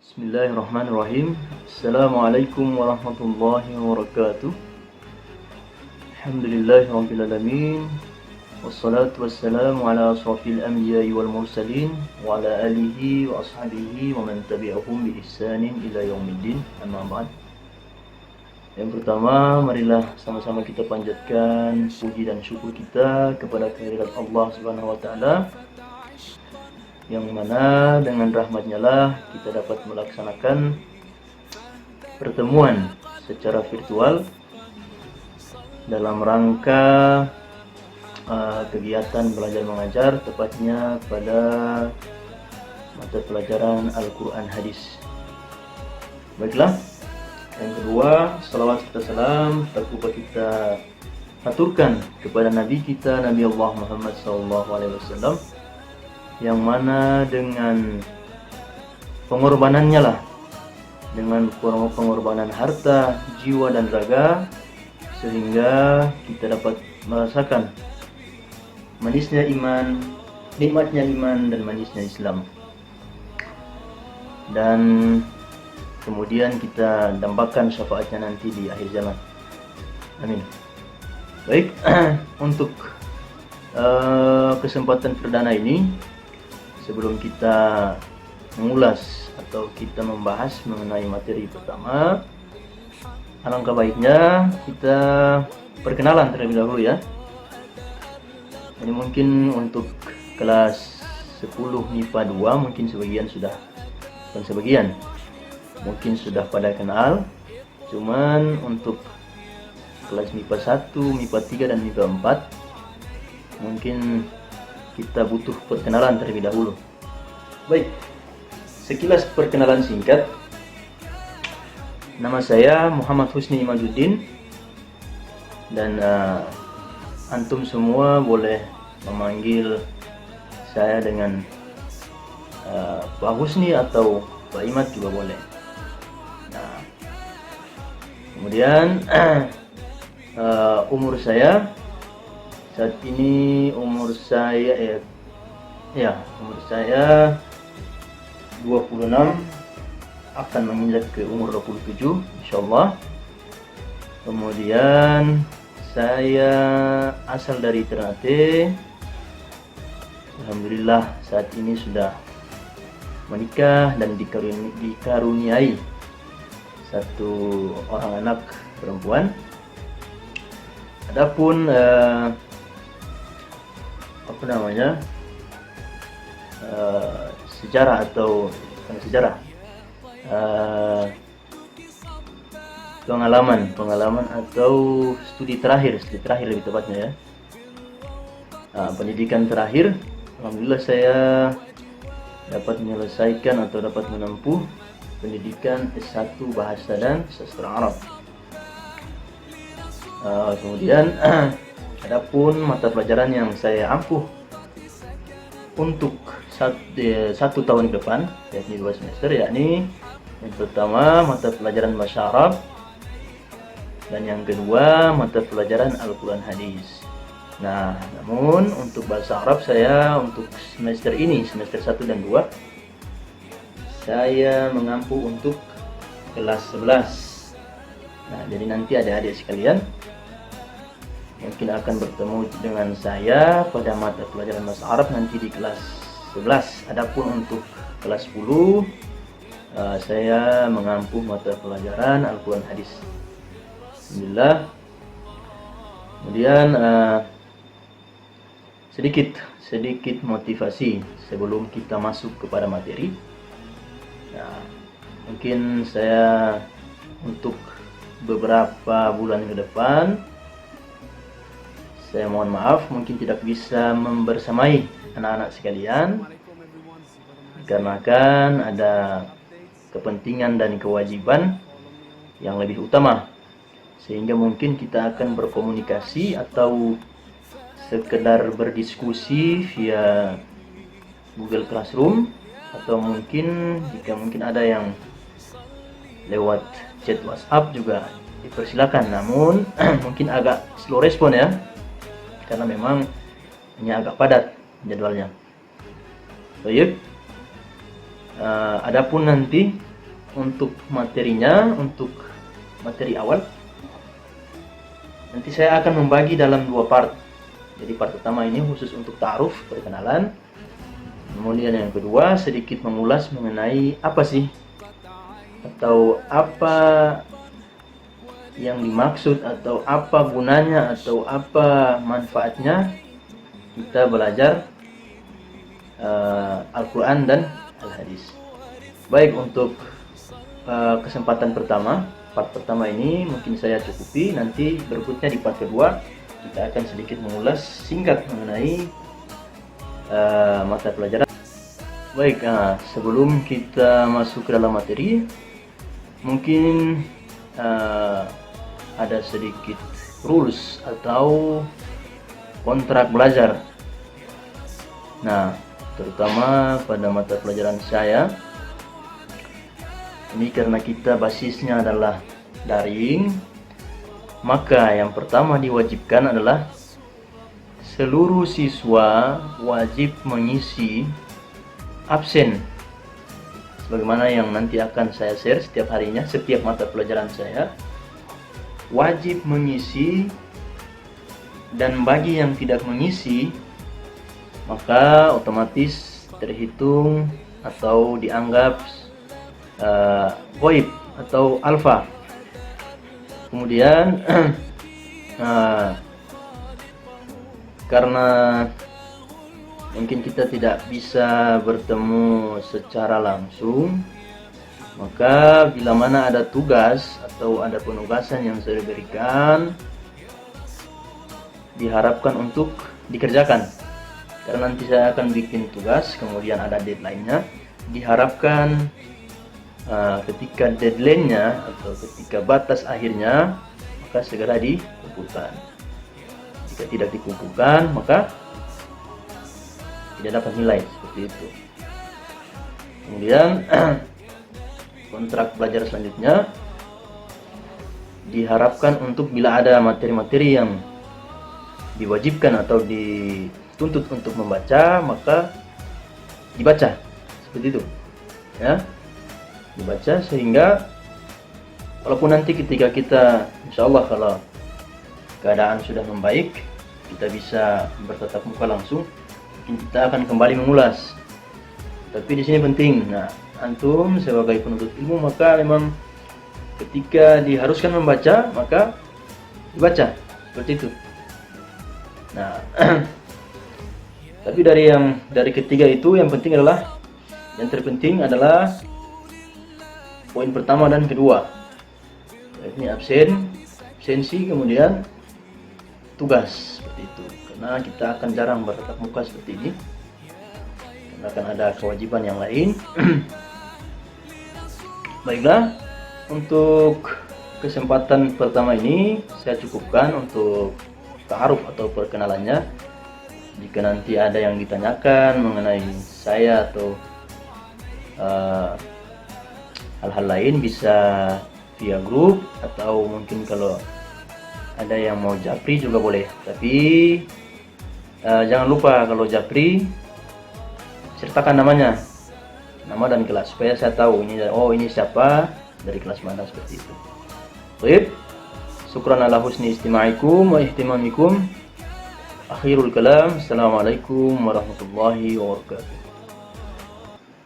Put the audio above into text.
Bismillahirrahmanirrahim. Assalamualaikum warahmatullahi wabarakatuh. Alhamdulillahirabbil alamin. Wassalatu wassalamu ala asrofil anbiya'i wal mursalin wa ala alihi wa ashabihi wa man tabi'ahum bi ihsanin ila yaumiddin. Amma ba'd. Yang pertama, marilah sama-sama kita panjatkan puji dan syukur kita kepada kehadirat Allah Subhanahu wa taala, yang mana dengan rahmatnya lah kita dapat melaksanakan pertemuan secara virtual dalam rangka kegiatan belajar mengajar, tepatnya pada mata pelajaran Al-Quran Hadis. Baiklah, yang kedua, salawat serta salam takubah kita aturkan kepada Nabi kita, Nabi Allah Muhammad SAW, yang mana dengan pengorbanannya lah, dengan pengorbanan harta, jiwa dan raga, sehingga kita dapat merasakan manisnya iman, nikmatnya iman dan manisnya Islam, dan kemudian kita dambakan syafaatnya nanti di akhir zaman. Amin. Baik, untuk kesempatan perdana ini, sebelum kita mengulas atau kita membahas mengenai materi pertama, alangkah baiknya kita perkenalan terlebih dahulu ya. Ini mungkin untuk kelas 10 MIPA 2 mungkin sebagian sudah, bukan sebagian, mungkin sudah pada kenal. Cuman untuk kelas MIPA 1, MIPA 3 dan MIPA 4 mungkin kita butuh perkenalan terlebih dahulu. Baik, sekilas perkenalan singkat. Nama saya Muhammad Husni Imaduddin, dan antum semua boleh memanggil saya dengan Pak Husni atau Pak Imad juga boleh. Nah, kemudian umur saya saat ini, umur saya 26, akan menginjak ke umur 27 insyaallah. Kemudian saya asal dari Ternate. Alhamdulillah saat ini sudah menikah dan dikaruniai satu orang anak perempuan. Adapun sejarah atau bukan sejarah, pengalaman atau studi terakhir lebih tepatnya ya. Pendidikan terakhir, alhamdulillah saya dapat menyelesaikan atau dapat menempuh pendidikan S1 Bahasa dan Sastra Arab. Kemudian adapun mata pelajaran yang saya ampuh untuk satu tahun ke depan, yakni 2 semester, yakni yang pertama mata pelajaran Bahasa Arab, dan yang kedua mata pelajaran Al-Quran Hadis. Nah, namun untuk Bahasa Arab saya untuk semester ini, semester 1 dan 2, saya mengampu untuk kelas 11. Nah, jadi nanti adik-adik sekalian mungkin akan bertemu dengan saya pada mata pelajaran Bahasa Arab nanti di kelas 11. Adapun untuk kelas 10, saya mengampu mata pelajaran Al-Quran Hadis. Alhamdulillah. Kemudian sedikit motivasi sebelum kita masuk kepada materi. Nah, mungkin saya untuk beberapa bulan ke depan, saya mohon maaf mungkin tidak bisa membersamai anak-anak sekalian, dikarenakan ada kepentingan dan kewajiban yang lebih utama, sehingga mungkin kita akan berkomunikasi atau sekedar berdiskusi via Google Classroom, atau mungkin jika mungkin ada yang lewat chat WhatsApp juga dipersilakan. Namun mungkin agak slow respon ya, karena memang ini agak padat jadwalnya. Baik. Adapun nanti untuk materinya, untuk materi awal, nanti saya akan membagi dalam 2 part. Jadi part pertama ini khusus untuk ta'aruf, perkenalan. Kemudian yang kedua sedikit mengulas mengenai apa sih atau apa yang dimaksud atau apa gunanya atau apa manfaatnya kita belajar Al-Quran dan Al-Hadis. Baik, untuk kesempatan pertama, part pertama ini mungkin saya cukupi. Nanti berikutnya di part kedua kita akan sedikit mengulas singkat mengenai mata pelajaran. Baik, sebelum kita masuk ke dalam materi, mungkin ada sedikit rules atau kontrak belajar. Nah, terutama pada mata pelajaran saya ini, karena kita basisnya adalah daring, maka yang pertama diwajibkan adalah seluruh siswa wajib mengisi absen, sebagaimana yang nanti akan saya share setiap harinya. Setiap mata pelajaran saya wajib mengisi, dan bagi yang tidak mengisi maka otomatis terhitung atau dianggap ghaib atau alfa. Kemudian karena mungkin kita tidak bisa bertemu secara langsung, maka bila mana ada tugas atau ada penugasan yang saya berikan, diharapkan untuk dikerjakan. Karena nanti saya akan bikin tugas, kemudian ada deadline-nya. Diharapkan ketika deadline-nya atau ketika batas akhirnya, maka segera dikumpulkan. Jika tidak dikumpulkan, maka tidak dapat nilai, seperti itu. Kemudian kontrak belajar selanjutnya diharapkan untuk bila ada materi-materi yang diwajibkan atau dituntut untuk membaca, maka dibaca, seperti itu ya, dibaca, sehingga walaupun nanti ketika kita insyaallah kalau keadaan sudah membaik, kita bisa bertatap muka langsung, kita akan kembali mengulas. Tapi di sini penting, antum sebagai penuntut ilmu, maka memang ketika diharuskan membaca, maka dibaca, seperti itu. Nah, tapi dari ketiga itu yang terpenting adalah poin pertama dan kedua. Ini absensi, kemudian tugas, seperti itu. Karena kita akan jarang bertatap muka seperti ini, karena akan ada kewajiban yang lain. Baiklah, untuk kesempatan pertama ini saya cukupkan untuk ta'aruf atau perkenalannya. Jika nanti ada yang ditanyakan mengenai saya atau hal-hal lain, bisa via grup, atau mungkin kalau ada yang mau japri juga boleh. Tapi jangan lupa kalau japri sertakan namanya, nama dan kelas, supaya saya tahu ini siapa, dari kelas mana, seperti itu. Baik, syukran ala husni istima'ikum wa ihtimamikum. Akhirul kalam, assalamualaikum warahmatullahi wabarakatuh.